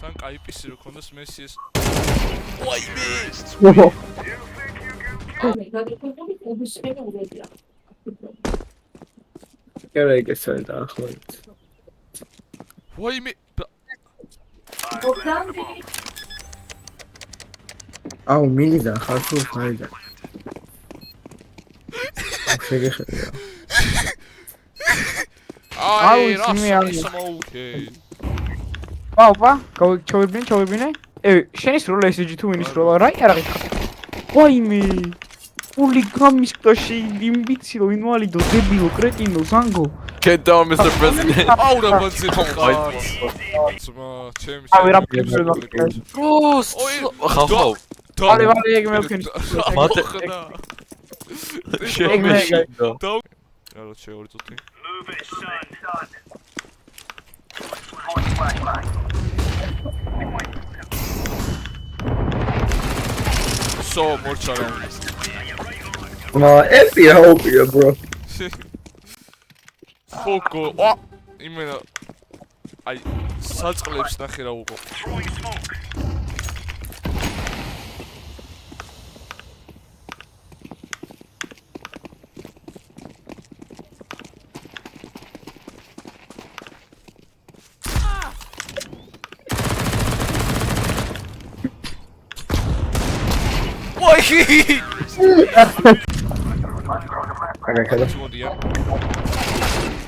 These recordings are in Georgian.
მანან კაი პისი რო ქონდეს მესი ეს ვაიმე კერეგესა და ახლა ვაიმე აუ მილიდა ხარფურ ფაიდა შეგეხებია აი რას მოუკე Papa, ჩოვიბინე. შენის როლა SG თუ მინის როლა რა არა გითხარ. ვაიმე. Ული გამისკოში იმბიცილო ინვალიდო დებილო კრეტინო ზანგო. Get down Mr. President. აუ რა ბანცი ხარ. ჩემი ავი რა პრეზიდენტი. Bros. ხავ. ვარე ეგ მელქენი. მათე. შემეში. რა შეორი წუთი. So much around. No, epia opia, bro. Foko. Oh, იმენა. აი, საწყლებს ნახე რა უყო.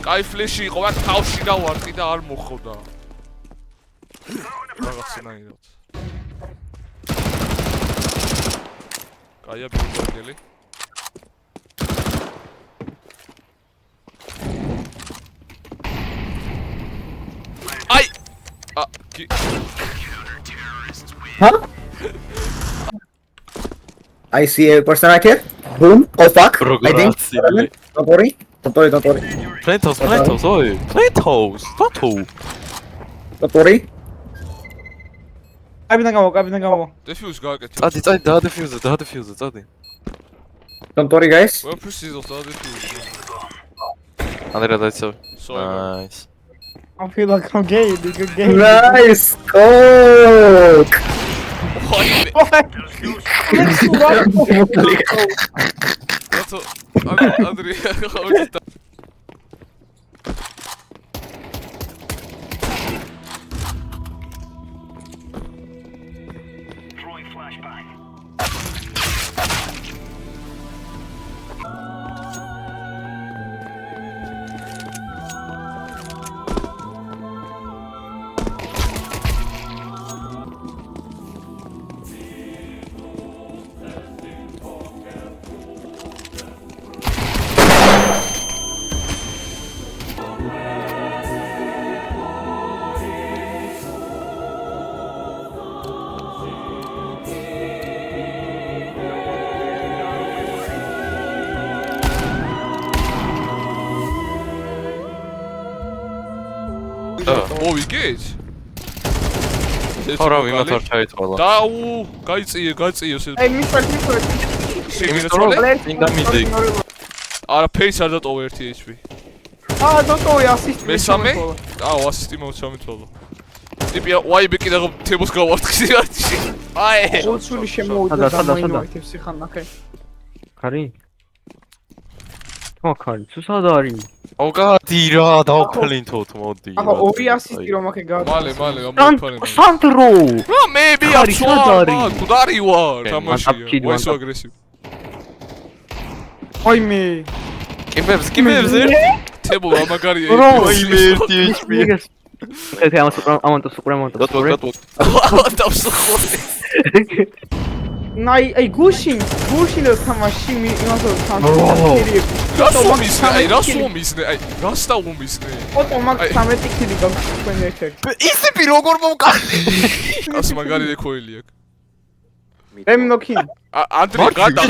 კაი ფლეში იყო, აქ თავში გავარტყი და არ მოხდა. რაღაცნაირად. კაია ბილბორგელი. აი! Huh? I see a person right here. Boom. Oh fuck. I think. Don't worry. Plantos, oi. Plantos. Don't worry. კაბიდან გამო. Defuse გააკეთე. წადი, დაადეფიუზე, წადი. Don't worry, guys. Well, preciso, დაადეფიუზე. ანდრია დაიცავ. Nice. I feel like I'm gay, nigga, gay. Nice. Coke. That's all. Andrea, throwing flashbang. Oh, we get. ხარა ვიმათ არ ჩაიტყოლა. დაუ, გაიწიე ესე. Ey, მისვარ. ინგამიდი. არა, ფეის არ დატოვე 1 HP. დატოვე ასისტი. მესამე? აუ, ასისტი მოვცამითვალო. ტიპია, ვაიბე კიდე თემოს გავარტყი სიარჩი. აი, ოცული შემოვიდა და მაინოიტებს ხან ნახე. ხარი? ხარი, სუსად არის? ოგადი რა, დავქლინთოთ მოდი. ახლა 2 ასისტი რომ აქე გააკეთე. მალე გამოფარე. სანდრო! რა მეები აცვა, გუდარი ვარ, თამაშია. ვესო აგრესივ. ვაიმე. კიმებს თებო რა მაგარია. ვაიმე 1 HP. ეხე ამან სუპრემონტო. აი გუშინ რო თამაში იმასო თანხმობრივი. რას უმისნე? რას დაუმისნე? ფოტო მაგ 13 კილი გაქვს თქვენ ერთ-ერთ. ისები როგორ მომკალი? ას მაგარი რეკოილი აქვს. ემნოქინ. ანდრია გადა.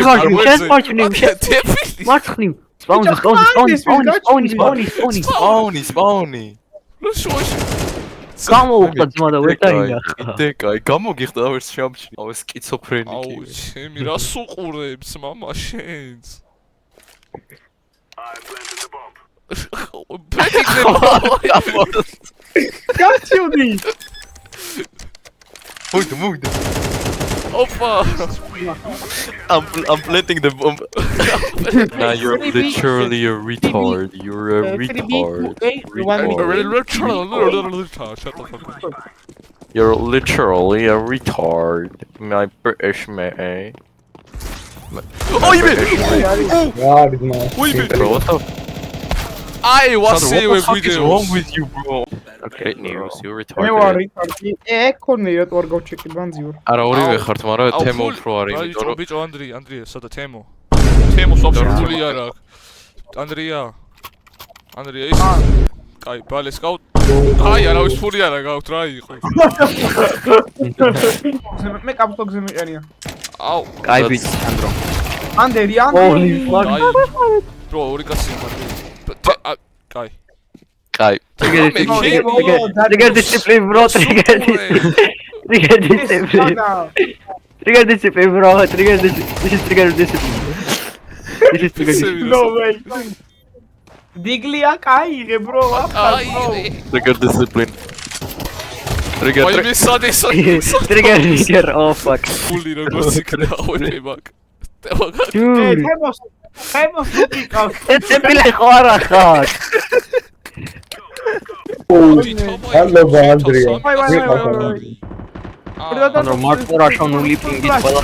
მარცხნივ. სპაუნი. რა შოაში? გამოვხდა ძმა და ვერ დაინახა. კაი, გამოგიხდა და ვერც შეამჩნი. აუ ეს სკიცოფრენიკი. აუ, ჩემი რას უყურებს მამა შენს? I planted the bomb. გაჩიოდი. Move. Opa! I'm planting the bomb. Nah, you're literally a retard. You're a retard. Shut the fuck up. You're literally a retard. My British mate. Oh, you mean? Bro, what the I was Sandro, what the fuck is wrong videos. with you, bro? Okay, news, you მე retarded. ვარ რიტარდი. ეკონე რატო არ გავჩეკი ბანძიურ. არა, ორივე ხართ, მაგრამ თემო უფრო არის, იმიტომ რომ ბიჭო ანდრია, სადა თემო? თემოს ოფშორული არ აქვს. ანდრია ის. კაი, ბალე სკაუტ. აი, არავის ფული არა გაქვთ რა იყო. მე კაპიტოგზე მეყენია. აუ, კაი ბიჭი სანდრო. ანდერი. აი, ბრო, ორი კაცი მაგარი. კაი. კაი. Trigger discipline bro, trigger discipline. Trigger discipline bro, this is trigger discipline. This is trigger discipline. No way. დიგლია კაიღე bro. Trigger discipline. Trigger. აი, მე სადეს. Trigger, oh fuck. ფული როგორც იქნება, ვეპი მაგ. Dude, ხემოს უკი ყავს. discipline ხო არა ხარ. Hello, Andrea. ვაი. ანუ მარტო რაშონული პინგის ყველა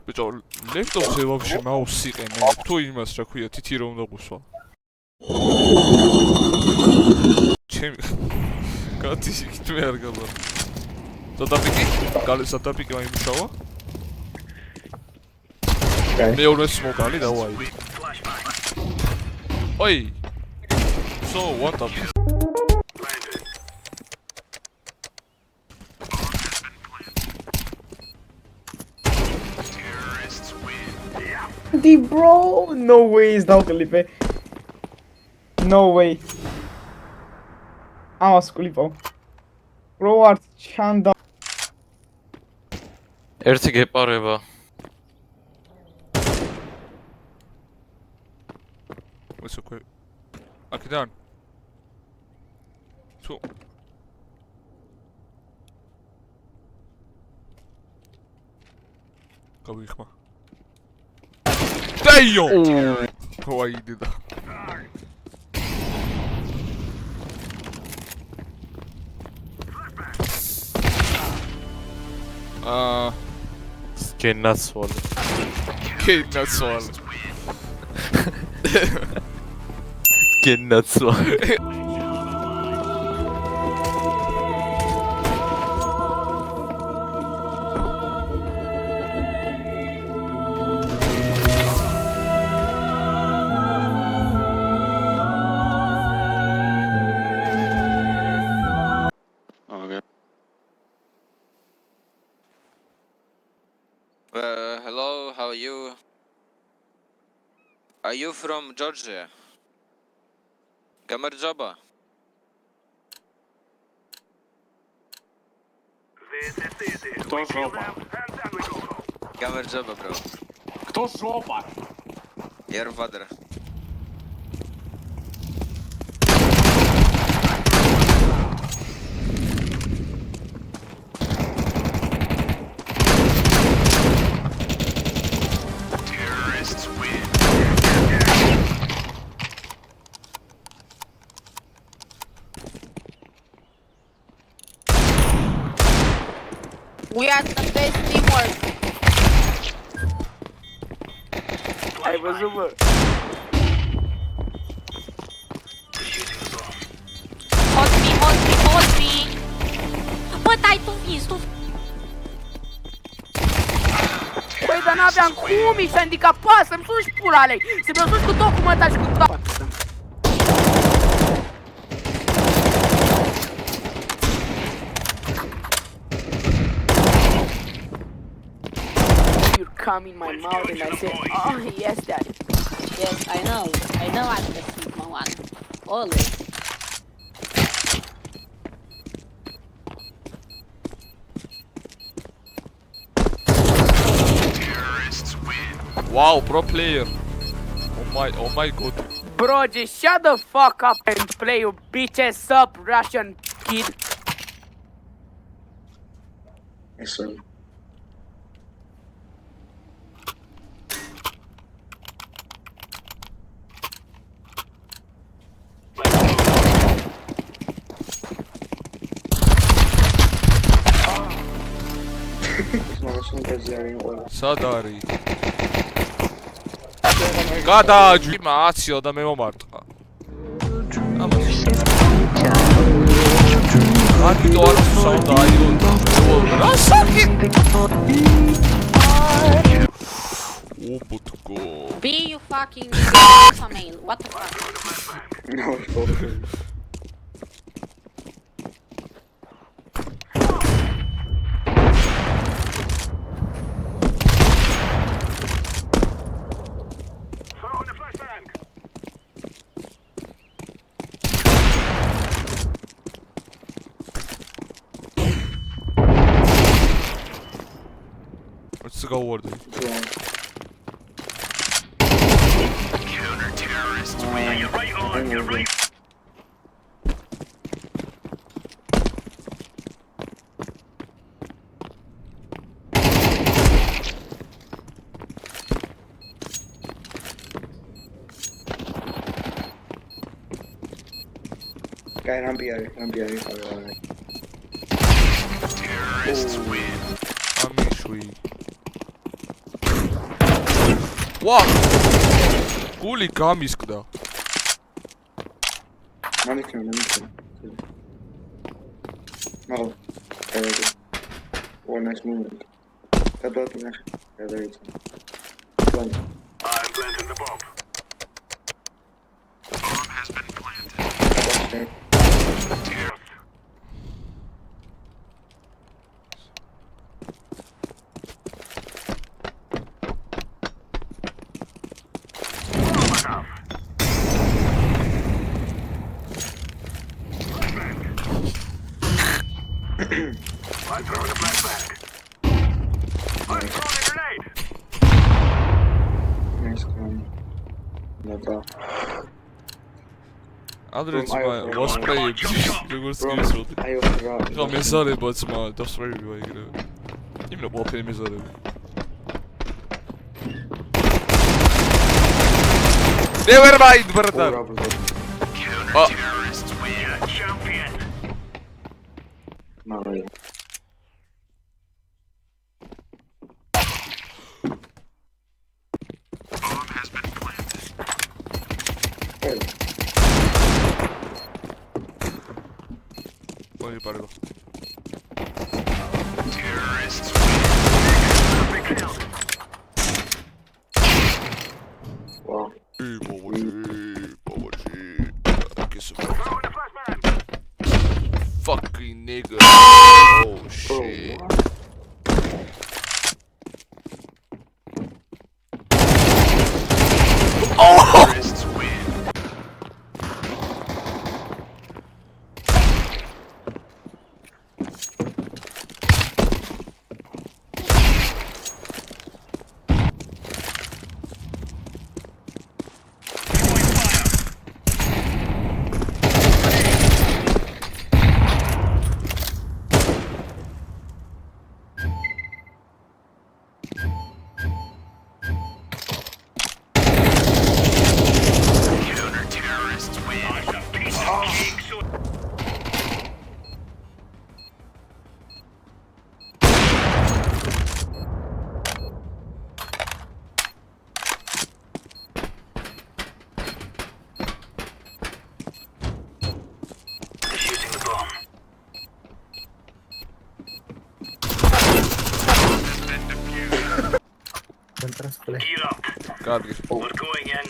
ბიჭო, ლეპტოპზე ვაფშე მაუსი იყენე, თუ იმას რა ქვია, თითი რომ უნდა გუსვა. ჩემი კატიში თვე არ გაბა. ზოდაპიკი? გალე ზოდაპიკი მაიმუშავა? მეორე სმოკალი დავაი. ой. So what up? Di bro, no way is დავკლიპე. No way. ამას კლიპო. რო არ ჩანდა. ერთი გეპარება. What's okay? აქედან. თუ გავიხმა. დაიო! ვაი დედა. გენაცვალე. კენაცვალე. გენაცვალე. Hello, how are you? Are you from Georgia? Gamarjaba. Кто жопа? Gamarjaba, bro. Кто жопа? Your father. We are the best teamwork. აი ბოზობა. Hold me. But I don't visto. Păi, dar n-aveam cum, mi-s handicapat, să-mi suși pula lei. Să mi-o suși cu documentar și cu toate. Come in my mouth and I say, oh yes, daddy. Yes, I know I'm the Sigma one. Always. Wow, pro player. Oh my god. Bro, just shut the fuck up and play your bitch ass up, Russian kid. Sorry. სად არის? გადააჯვი მაცილ და მე მომარტყა. ამიტომ არ საუბრობ აიონდა. რა საკითხი? ოპოტკო. Be you fucking male. What the fuck? No, it's okay. What's the goal word? Guy, I'm behind. Terrorists win. ამიშვი. ვა! გული გამისკდა. Mannequin. No. Oh, nice movement. That button, actually. Yeah, there it is. One. I'm planting the bomb. Bomb has been planted. Okay. I'm throwing a flashbang. I'm throwing a grenade. Nice one. No doubt. ანდრეც ვასპრეიებს როგორც გისურვებთ. I overrun. ხა მეზარებაც მა დასწრებია ეგრევე. იმенно ყველაფერი მეზარები. Never mind, brother. Counter-terrorists win. Champion. No, right. Bomb has been planted. Poi parlo. Terrorists win. Wow. Throwing a flashbang. Fucking nigga. Oh shit. Terrorists win. Counter-terrorists win. Piece of cake, so defusing the bomb. Bomb has been defused. Gear up. Კარგი. We're going in.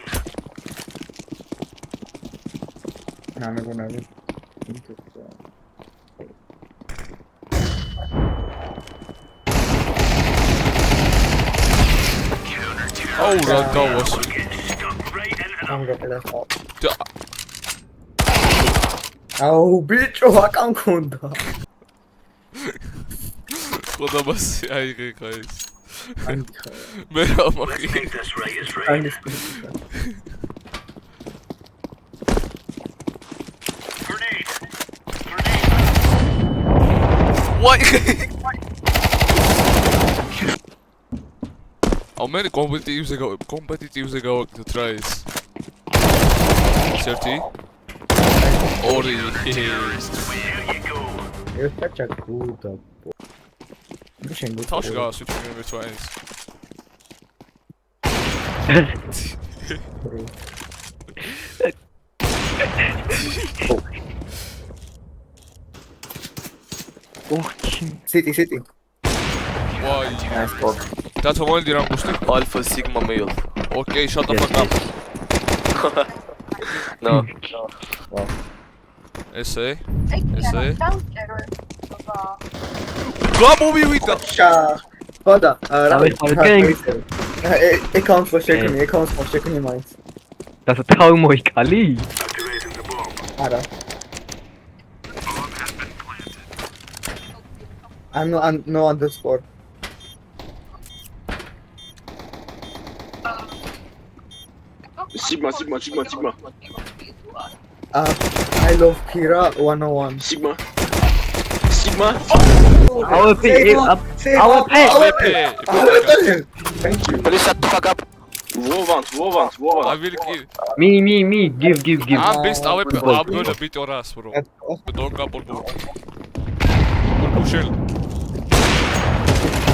აუ რა დავას. Stuck right into the Oh, bicho, აკან მქონდა. ხოდა მასი აიღე ეს. მე რა მოხი. Let's make this right is right. Nice. Why? How many competitives ago to try this? 30? Or You're such a good boy. Taş gaz sütünü lütfeniz. City. Vay. Nice spot. That's a one diram gusti. Alpha Sigma male. Okay, shut the fuck up. No. SA. Come over with that. Hold on. It counts for shaking. It counts for shaking your mind. Das ist Traumeuchali. Activating the bomb. Ara. I'm no on the spot. Sigma. I love Kira 101. Sigma. Our pick up. Our pick. Thank you. Please shut the fuck up. Wovant. I will kill. Me. Give. I'm best. I'm gonna beat your ass, bro. Don't come on board. Pushel.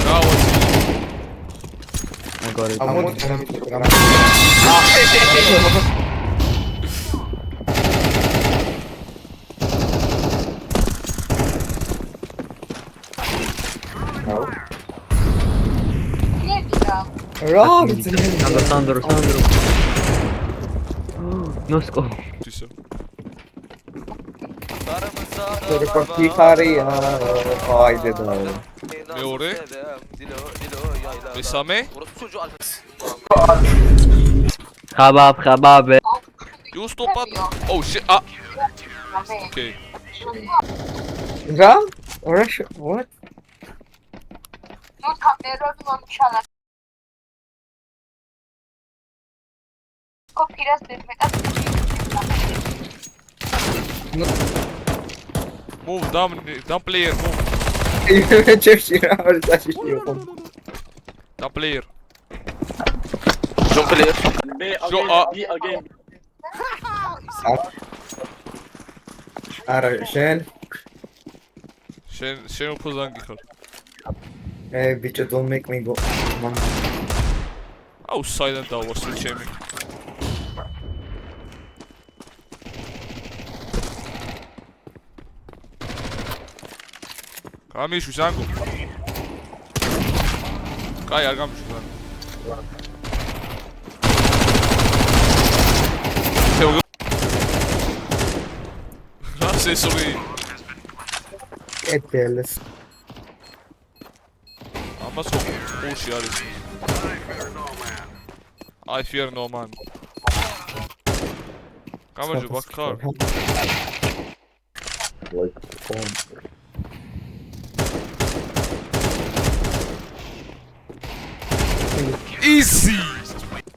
Now what's I got it. I want to Sandro. No score. this? Haydi da. Ne oraya? Besame? Kebab. You stop at. Oh shit. Ah. Okay. Ram? Rush? What? Move, down player, move. Down player. Jump player. B again. Ara, Shen. Shen upuzdan gitar. Hey, bitch, don't make me go. Come on. I was silent, I was still shaming. Გამიშვის ანგო. კაი არ გამიშვის ანგო. რას ესური? Ეთელს. ამას ხურში არის. I fear no man. გამარჯობა ბაქარ. Like phone. Easy.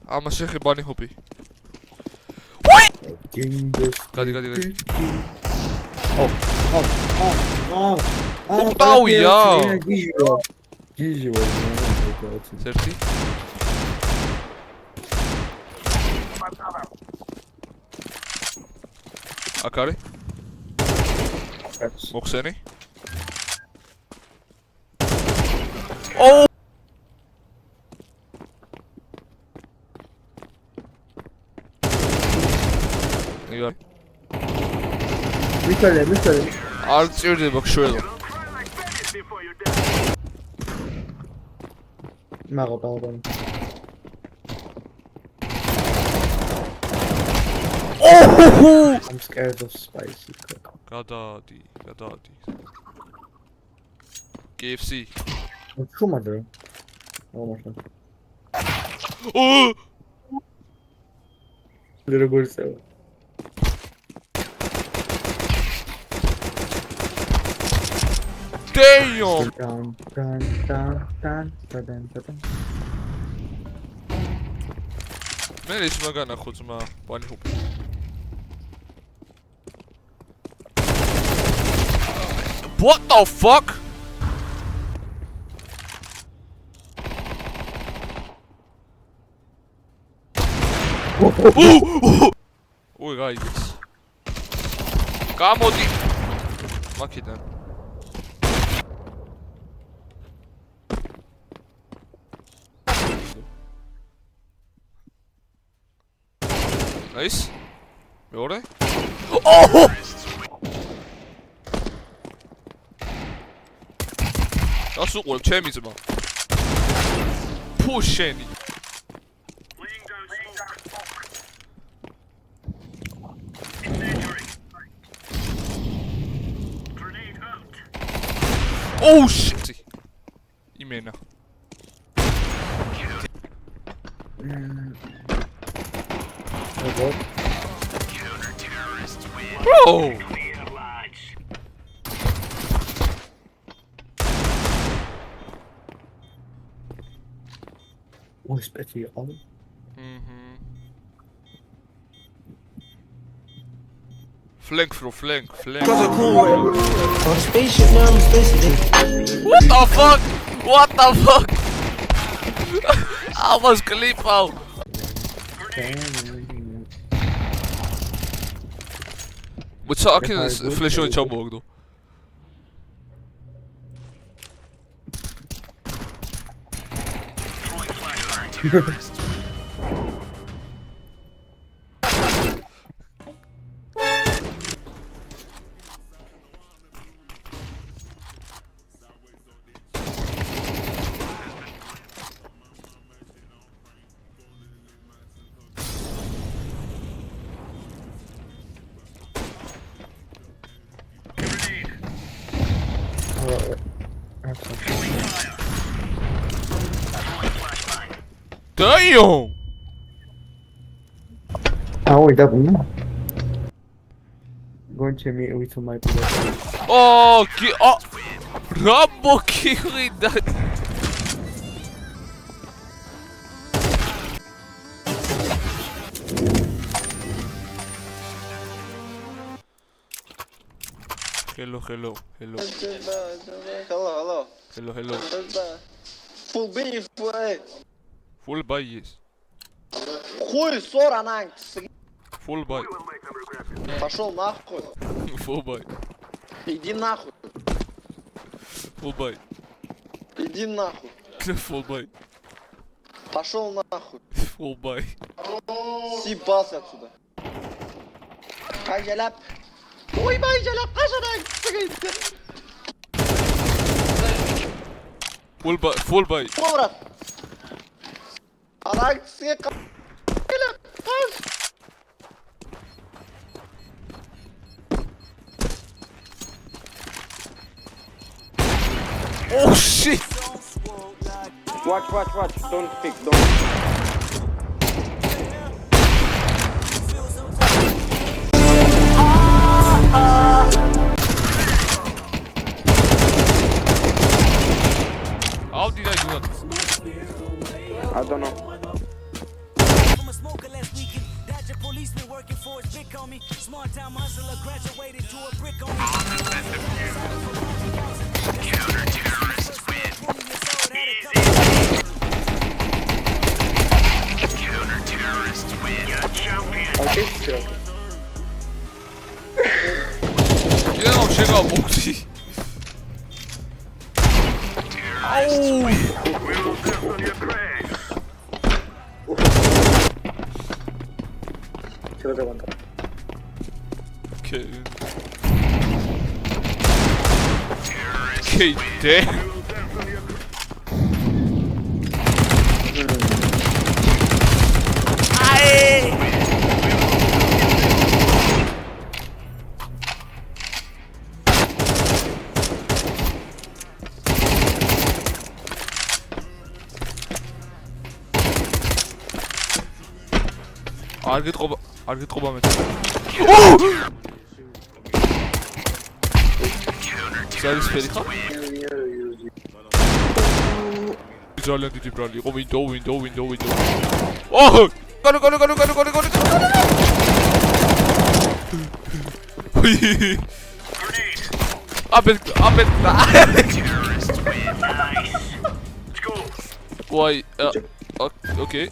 ამას შეხებანი ჰოპი. გადი. ტაუია. გიჟო. სერტი. აკარი? მოხსენი? Oh! მისალე. არ წირდება ხშველო. მაგობა. Oh! I'm scared of spicy cook. გადადი. KFC. შუმადრო. მომაშა. Oh! როგორცევა. Damn! მე ის მაგანახო ძმა, პანი ჰუპი. What the fuck? უი გაიგეს. გამოდი. მაქედან. Nice. მეორე. ოჰ! დასუყურებ ჩემი ძმა. ფუ შენი. Oh shit! Imena. Bro! Oh, special. Flank bro, flank. What the fuck? What the fuck? I was clip out. What's up? I can flash on Chambog though. Damn! Oh, wait, that one. Going to meet with my brother. Oh, Rambo killing that. Hello. Hello. Hello. Full beef, Full buy, yes. Хуй, ссора, нахуй. Full buy. Пошел нахуй. Full buy. Иди нахуй. Full buy. Иди нахуй. Full buy. Пошел нахуй. Full buy. Съебался отсюда. Кайжалап. Ой, байжалап, кашанак. Full buy. Брат. Алаксия. Кайжалап. Oh shit! Watch. Don't pick. How did I do that? I don't know. 이래서 제가 뭐지? 아우! 제가 잡았다. 오케이, 네. არ გიტყობა მე. ზარის ფერი ხა? ძალიან დიდი ბრალი იყო window. ოჰ! გონი. აბეთ. Why? Okay.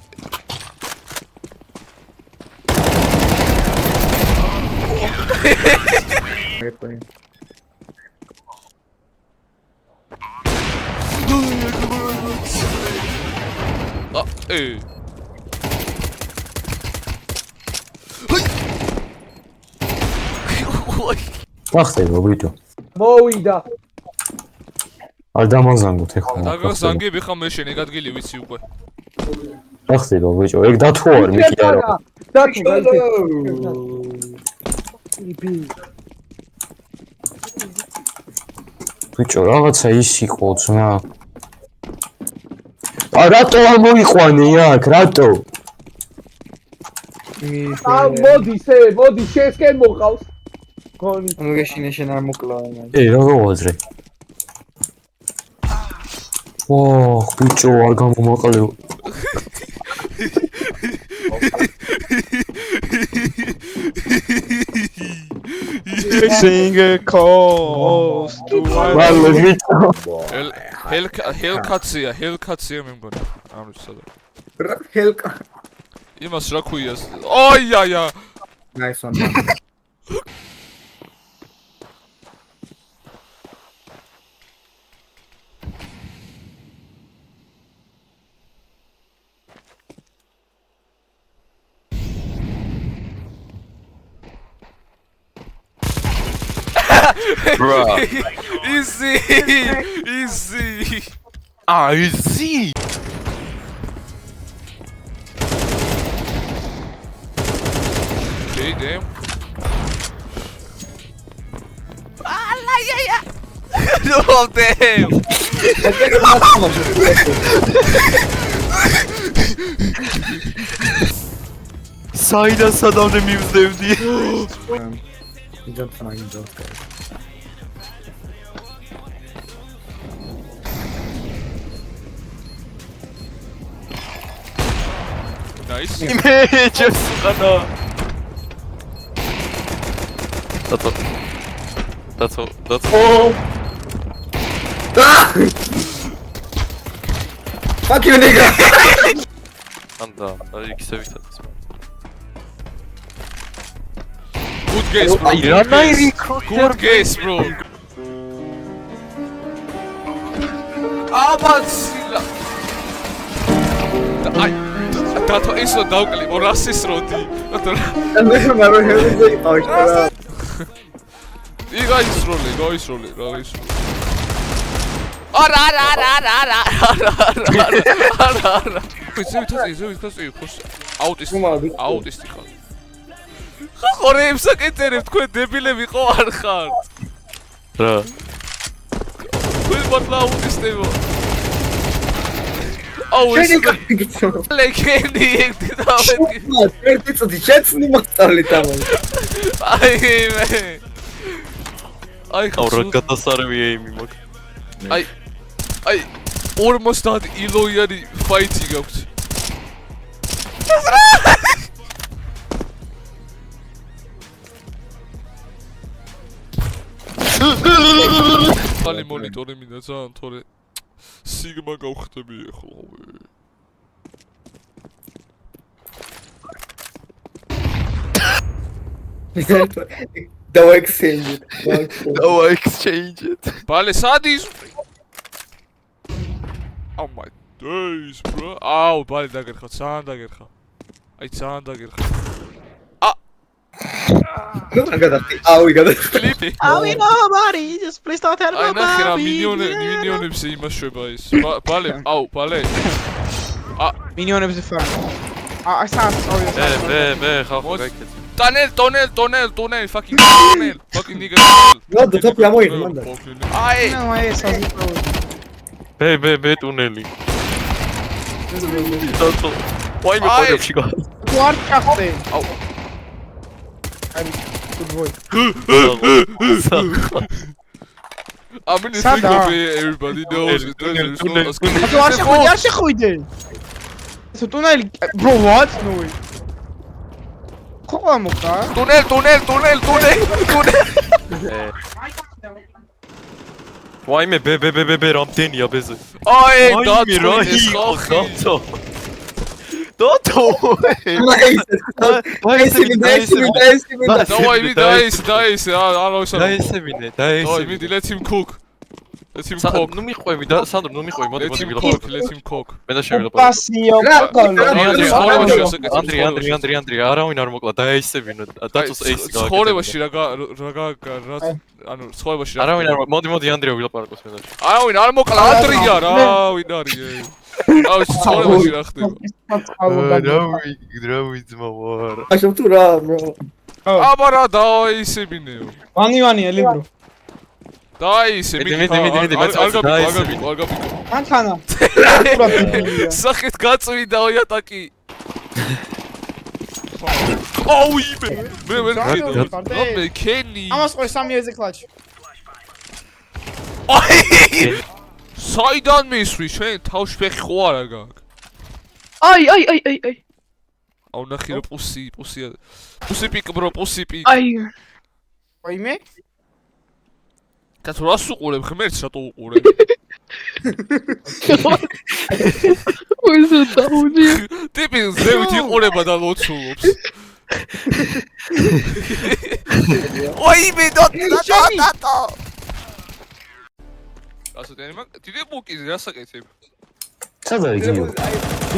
გახსენე ბიჭო. მოვიდა. არ დამაზანგოთ ეხლა. დაგაზანგები ხა მე შენი ადგილი ვიცი უკვე. გახსენე ბიჭო, ეგ დათო არ მიკი არა. ბიჭო, რაღაცა ის იყო ძმა. რატო არ მოიყვანე აქ, რატო? მოდი, შეესკენ მოყავს. მოგეშინე შენ არ მოკლა. რა გავაზრე? ბიჭო, არ გამომაყალეო. Sing a calls to ჰელკაცია მე მგონი. ამის სადა. ჰელკა. იმას რა ქვია? აია. Nice one. Bruh. Easy. Easy. Okay, damn. No, damn. Sayda sadamda mimzdevdi. Jump fine, jump guys. Nice. Images ana. That's all. Fuck you, nigga! Anda, ikisi bitirdi. Good guess, bro. Good guess, bro. Abazila. Ay, dato eso daukli, orasis roti. Guys roll. Ara. Autisti ხარ. ხორე იმსაკეტერებ თქვენ დებილები ხო არ ხართ? რა? თქვენ მართლა აუტისტებო. აუ ეს ლეგენდი ეგდავეთი. ერთი წუთი შეცნი მოსწავლე თამარ. აი მე. აი აუ რა გადასარევი ეიმი მაგ. აი 50 ილოიანი ფაითი გაქვთ. ხალი მონიტორი მინდა ძალიან თორე სიგმა გავხდები ახლა. Давай exchange it. Bale, sadis. Oh my days, bro. Au, bale dagერხა, ძალიან დაგერხა. აი, ძალიან დაგერხა. Ауი გადახტი. Ауი nobody, just please don't tell me. აი, ნახე რა მინიონებზე იმაშვება ის. ბალე, აუ, ბალე. მინიონებზე ფარ. სანს, მე ხალხო გაკეთე. Tunnel, fucking tunnel. Fucking nigga. No, the top გამოიღე მანდა. აი. ბე ტუნელი. დათო. ვაი მე ყოლებში გა. ვარ ჩახტე. აუ. აი, good boy. I mean, it's everybody knows it. არ შეხვიდე. ეს ტუნელი, bro, what? No way. Como, cara? Túnel. ვაი მე ბე რამდენია ბეზე. აი, დათო. Don't do it. დაისებინე, არა ისე. დაისებინე. Давай, მიდი, let him cook. Let him cook. ნუ მიყვები და სანდრო ნუ მიყვები, მოდი Let him ვილაპარაკო. cook, let him cook. მე და შევილაპარაკო. პასიო ანდრი, არავინ არ მოკლა, დაისებინო. დაწოს ეისი გააკეთე. ცხოვრებაში ანუ ცხოვრებაში არავინ არ მოდი ანდრიო ვილაპარაკოს მე და. არავინ არ მოკლა ანდრია რა, ვინ არის? აუ ცხოვრებაში რა ხდება? რავი ძმა ვარ. აშო თუ რა bro. აბა რა დაისებინეო. ვანი ელიბრო დაისებინე. მიდი, აგაბიკო. ანთანა სახეთ გაწვიდა ოიატაკი. აუ იბე. მე კენი. ამას ყო 3 ეზე კლაჩი საიდან მისვრი შენ თავში ფეხი ხო არა გაქვს? აი. აუ ნახე რომ პუსი პიკ ბრო, პუსი პიკ. აი. ვაიმე კაცო რას უყურებ ღმერთს რატო უყურებ? ույზე დაუნი. ტიპი ზევით იყურება და ლოცულობს. ოიმე დატო. ასე დენიმა დიდი ბუკიზე რასაკეთებ? სადაა იგი?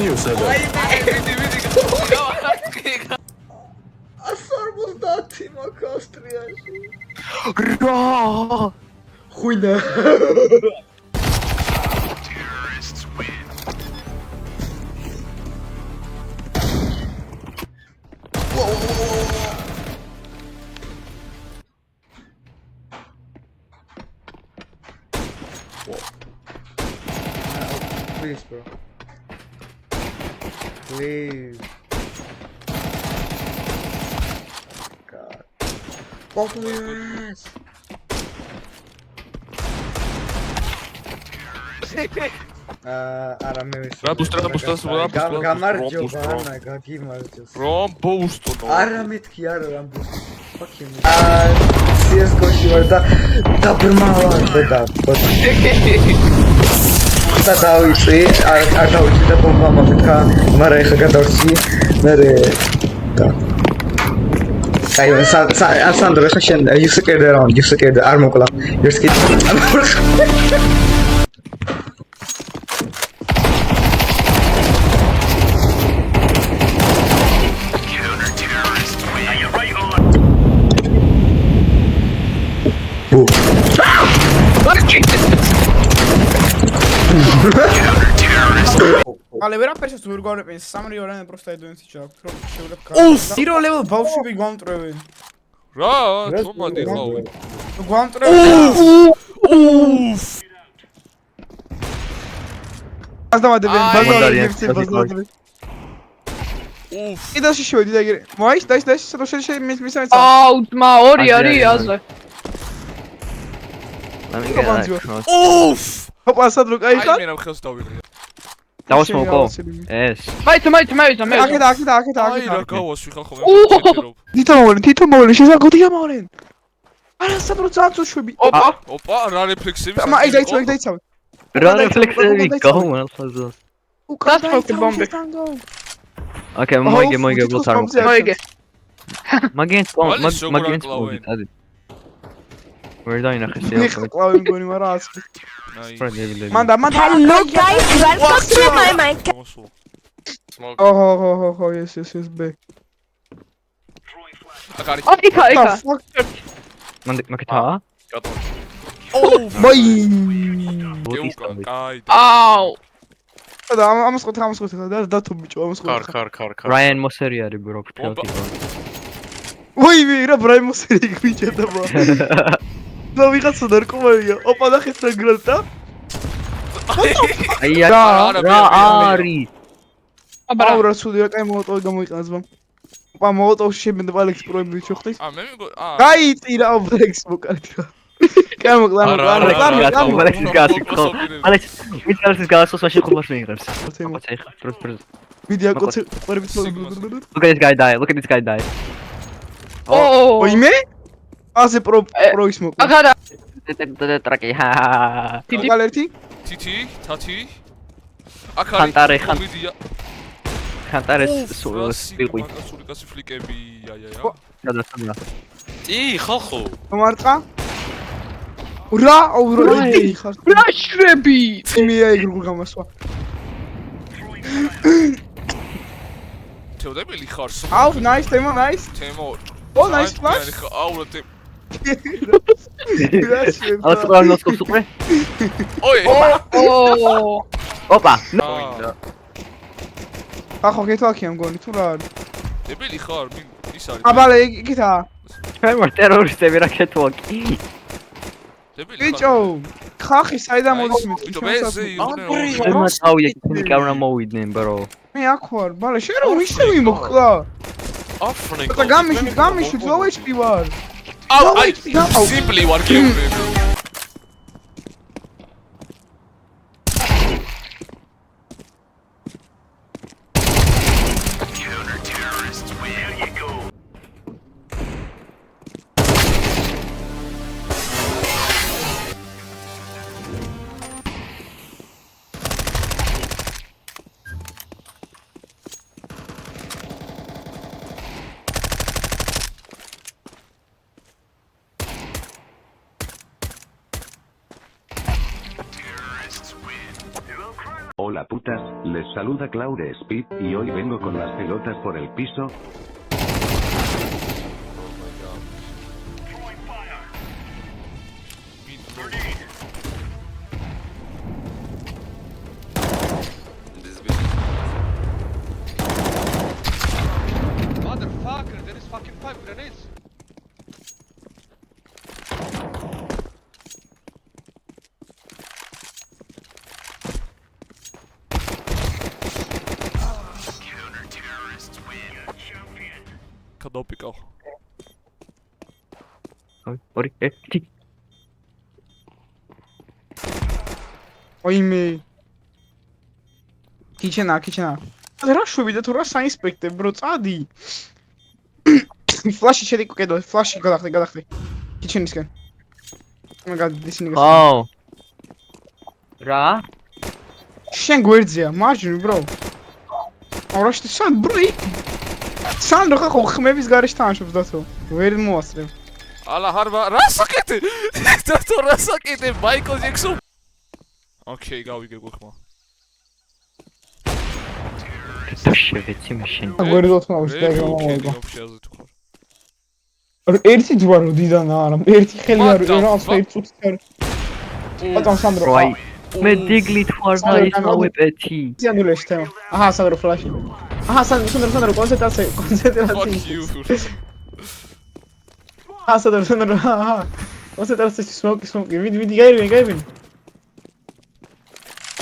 იო სადაა? ასორმოსდათი მაქვს ავსტრიაში. რა! ხუინა. Please, bro. Please. God. Both of your ass. არა მე ვისურვებ. რა ბუსტას გამარჯობა, ანა, გაგიმარჯოს. რომ ბუსტო. არა მეთქი არა რამ ბუსტო. Fuck you. CS:GO-ში ვარ და დაბრმავარ და და დავიწი, არ დავიწი და ბომბა მოფეთქა, მაგრამ ეხა გადავწი, მე და აი სანდრო ეხა შენ იუსკერდა არ მოკლა. იუსკი Ale ვერაფერს თუ ვერ გვარებენ 3-2 просто идут сейчас. Уф! Zero level ბავშვები გვამტრევენ. რა, თომადი ხავე. გვამტრევენ. უფ! ბაზდავადებენ. უფ! იდაში შევედი და ეგრე. მოაის, დაის, სადო მისამეცა. აუ, ძმა, ორი არის აზე. უფ! ჰოპა, სადრო кайხა? აი მე რა ხელს დავიღე. დავასმოკო. ეს. მაიცა. აქეთ. აი რა გავასვი ხალხო მე. თითო მოვლენ, შესაძლოა გამავლენ. არა, სადრო წაწო შვები. ოპა, რა რეფლექსები? აი დაიცავ. რა რეფლექსები გაუმართლა. გასწრაფი ბომბი. ოკეი, მოიგე ბლოთარ მოიგე. მოიგე. მაგენ ადი. ვერ დაინახე შეიძლება კლავი მგონი, მაგრამ აცი. აი. მანდა. Hello guys, welcome to my Minecraft. ოჰო, yes, back. აკარი. იქა. მაგეთა? ბოი. კაი. აუ. და ამას ხოთი და თუ ბიჭო ამას ხოთი. ქარ. რაიან მოსერი არის ბრო ფრთელკი. ვაი, რა ბრაიმ მოსერი გიჭედა ბრო. და ვიღაცა ნარკომანია. ოპა და ხეთ რა გრანტა? აი რა არის? აუ რა სუდი რა კაი მოლოტოვი გამოიყენეს ბამ. ოპა მოლოტოვში შემენდა ალექს პროები შეხტის. მე მეგო გაიწი რა ალექს მოკარდი რა. კაი მოკლა. ალექს მიწალს გასოს ვაში ხუბას მიიღებს. ვიდეო კოცი ყვერებით Look at this guy die. ო ოიმე? ასე პროის მოკლა. აგარა. ტრაკი. გალერთი? თითი, თათი. ხანტარე. ხანტარეს სპილყვი. სპილყვი. სულიკასი ფლიკები, აია. გადასადა. ი, ხალხო. მომარტყა. რა, რა ხარ? რა შრები? იმია ეგრულ გამასვა. თეოდებელი ხარ? აუ, nice, თემო, nice. თემო. ო, nice flash. აუ, რა ავსტრალ ნოსკოპს უკვე? ოი. ოპა. ახო გეთვალქია მგონი თუ რა არის? დებილი ხარ? ის არის. აბალე, იქითაა. მე ტერორისტები რა ქეთვალკი. დებილი ხარ? ბიჭო, ხახი საიდან მოდის მე? ბიჭო, მე ზე იყვნენ. მე მათავია იქნები კამერა მოვიდნენ, bro. მე აქ ვარ, ბალე, შენ რა ისე ვიმოხდა? Offering. და გამიშვით, low HP ვარ. აუ, აი, სიმპლი ვარ გეუბნები. Hola putas, les saluda Claude Speed y hoy vengo con las pelotas por el piso. Motherfucker, there is fucking 5 grenades. გადავპიკავ. ორი, ერთი. ოიმე. კიჩენა. რა შვები და თუ რა საინსპექტე, bro, წადი. ფლაში შედი კედო, ფლაში გადახდი. კიჩენისკენ. მე გადისინი გასა. აუ. რა? შენ გვერდზეა, მარჯვნივ, bro. აუ, რა შე სან, bro. სანდრო ხახო ხმების გარეშე თანაშობს დათო. ვერ მოასწრებ. ალა ჰარვა, რა საკეთე? დათო რა საკეთე? მაიკლ ჯექსონ. ოკეი, გავიგე გულხმა. შევეცი მე შენ. გვერდოთ მოვიდა გამომოიგო. ოფშიაზე თუ ხარ. ერთი ჯვარო დიდან არა, ერთი ხელი არ რას ერთ წუთს არ. ბატონ სანდრო. მე დიგლით ვარ და ის მოვეპეთი. ზიანულეში თემა. აჰა, სანდრო ფლაში. აჰა, სანდრო, კონცენტრაცია. Fuck you. აჰა, სანდრო, აჰა. კონცენტრაცია, სმოკი. ვიდი, გაივინე.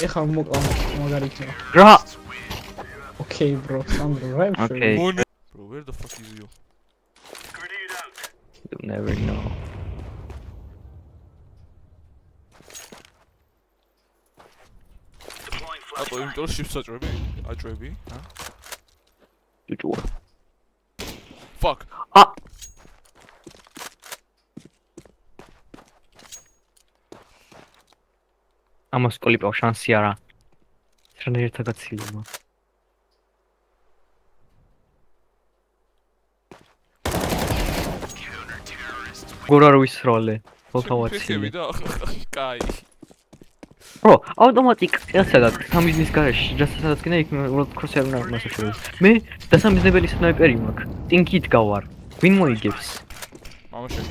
ეხა მოკლა, მაგარი იქნება. რა? Okay, bro, Sandro, right? Okay. Bro, where the fuck is you? You never know. აბა, იმიტომ რომ შიფსაჭრები, აჭრები, ჰა? ჯუჯუა. Fuck. ამას კოლიპავ შანსი არა. ერთად გაცილება. გორარვის როლე. ფოთავაცილი. კაი. Bro, ავტომატიკ სადაც სამიზნის გარეშე, სადაც კიდე იქ უბრალოდ კროსერ უნდა მასაშოროს. მე დასამიზნებელი სნაიპერი მაქვს. ტინკით გავარ. ვინ მოიგებს? მამაშენ.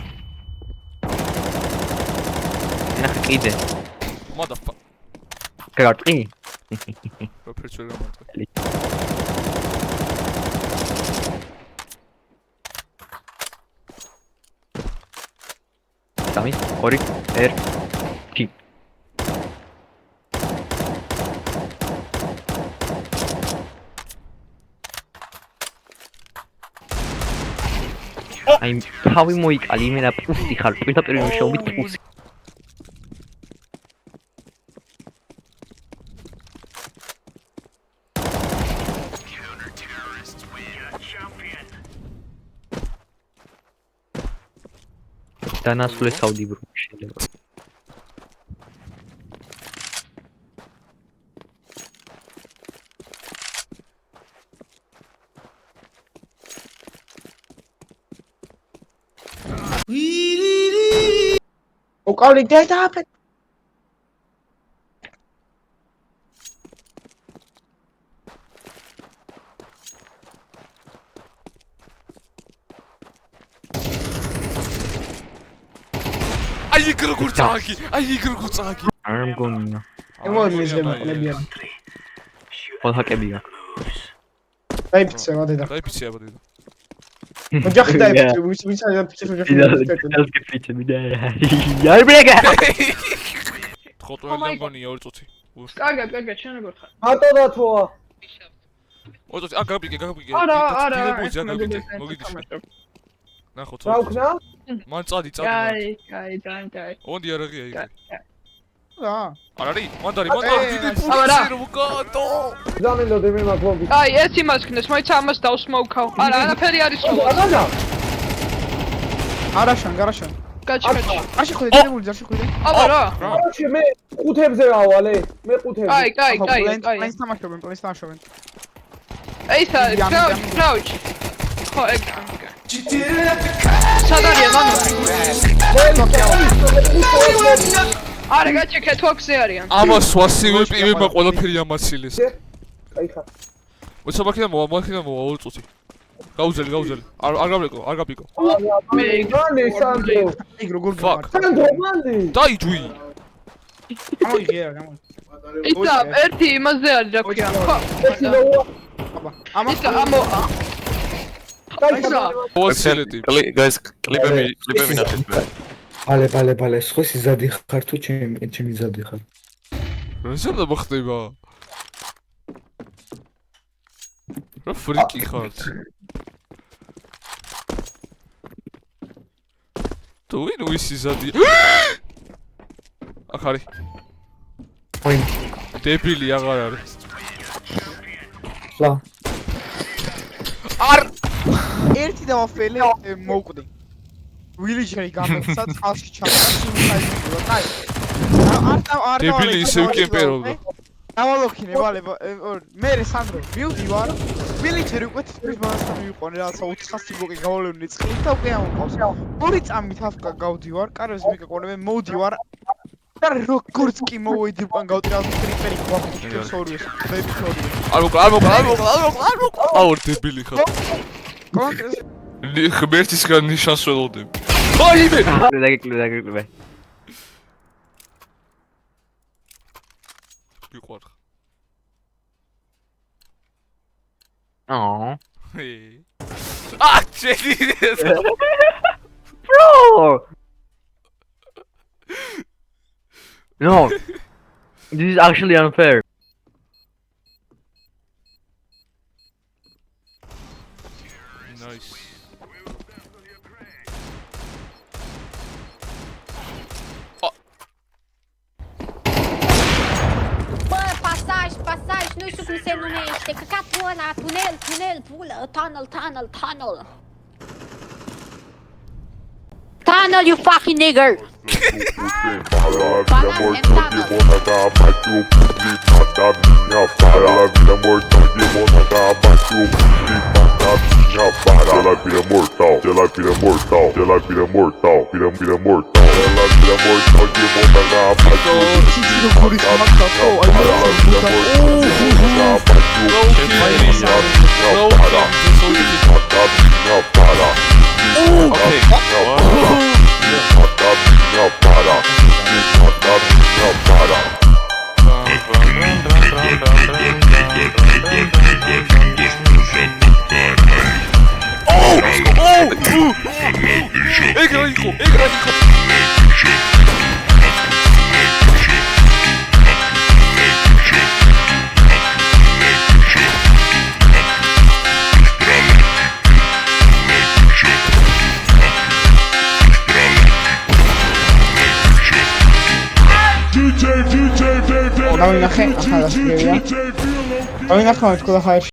ნახე კიდე. Motherfucker. გარტყი? რო ფერჩველი მომარტყე. სამი, ორი, ერთი. აი, თავი მოიკალი, იმენა პუსი ხარ, პირდაპირ შევით პუსი. დანასვლე საუდი ბრო შეიძლება. უკავლი დააფეთ. აი იქ როგორ წააგი, აი იქ როგორ წააგი. არ მგონია. ემოიმის გემოყლებიან. ხალხაკები აქვს. დაიფიცე ვადედა. დაიფიცე აბადედა. ოჯახი დაიფიცე, ვინც არის დაიფიცე ოჯახი. დაიფიცე მიდა. არ ბრეგა. ხოთველი დამგონია 2 წუთი. კარგად, შენ როგორ ხარ? მარტო დათოა. 2 წუთი, გაგაბიგე. არა, მოგიდიშე. ნახოთ. რა უკნა? მან წადი. კაი. ონდი არაღია იქ. რა? არ არის? მან დარი დიდი ფუქსი რომ გატო. ზამენდო მე მაგბობი. აი, ეს იმას ქნეს, მოიცა ამას დავსმოუქავ. არა, არაფერი არის ხოლმე. არა. არაშან, გარაშან. გაჩი. არში ხვიდე, დაგებული ჯარში ხვიდე. აბა რა? არაში მე ყუთებზე ავალე. მე ყუთებზე. კაი. პლენს თამაშობენ. ეისა, კრაუჩ. ხო, ეგ. სადარია მანო? არა, გაჩეკე თოქზე არიან. ამას ვასივი პირმა ყველაფერი ამაცილეს. აი ხა. მოწმაკიდან მოვა 2 წუთი. გაუძელი. არ გაბიკო. მე განი სანდრო. იქ როგორ Fuck. სანდრო მანდი. დაიჯვი. გამოიგერა. ისა, ერთი იმაზე არის რა ქვია. ხო. აბა, ამას ვასილეთი. Guys, კლიპები ნახეთ. ბალე, სხვა ზადი ხარ თუ ჩემი ზადი ხარ? რა მოხდება? რა ფრიკი ხართ? თუ ვინ ვისი ზადი? აქ არის. ოი, დებილი აღარ არის. ლა. არ ერთი დავაფელე მოუკვდი. ვილიჯერი გამეცა წყალში ჩამოყალიბდა. არ დებილი ისევ კემპერობდა. დავალოქინე ვალე მე სანდრო მივდივარ ვილიჯერი უკვე თითქმის მასთან მივიყვანე რაღაცა 400 ბოკი გავლევნი წყლით და უკვე ამოყავს. 2 წამით აფკა გავდივარ, კარებს მიკაკონებენ, მოვდივარ. და როგორც კი მოვედი უკან გავდი რაღაც ტრიპერი გვაქვს ორივე. არ მოკლა. აუ დებილი ხარ. ღმერთისგან ნიშანს ველოდებ. აიმე! დაგიკლე. ვიყვარ. Oh. Jesus! Bro! No. This is actually unfair. Nice. Passagem, nu știu cum se numește, căcatul ăla, tunel, pulă, tunnel. Tunnel, you fucking nigger! დავინახე ახლა დასწრებია. დავინახე თქვა ხაერში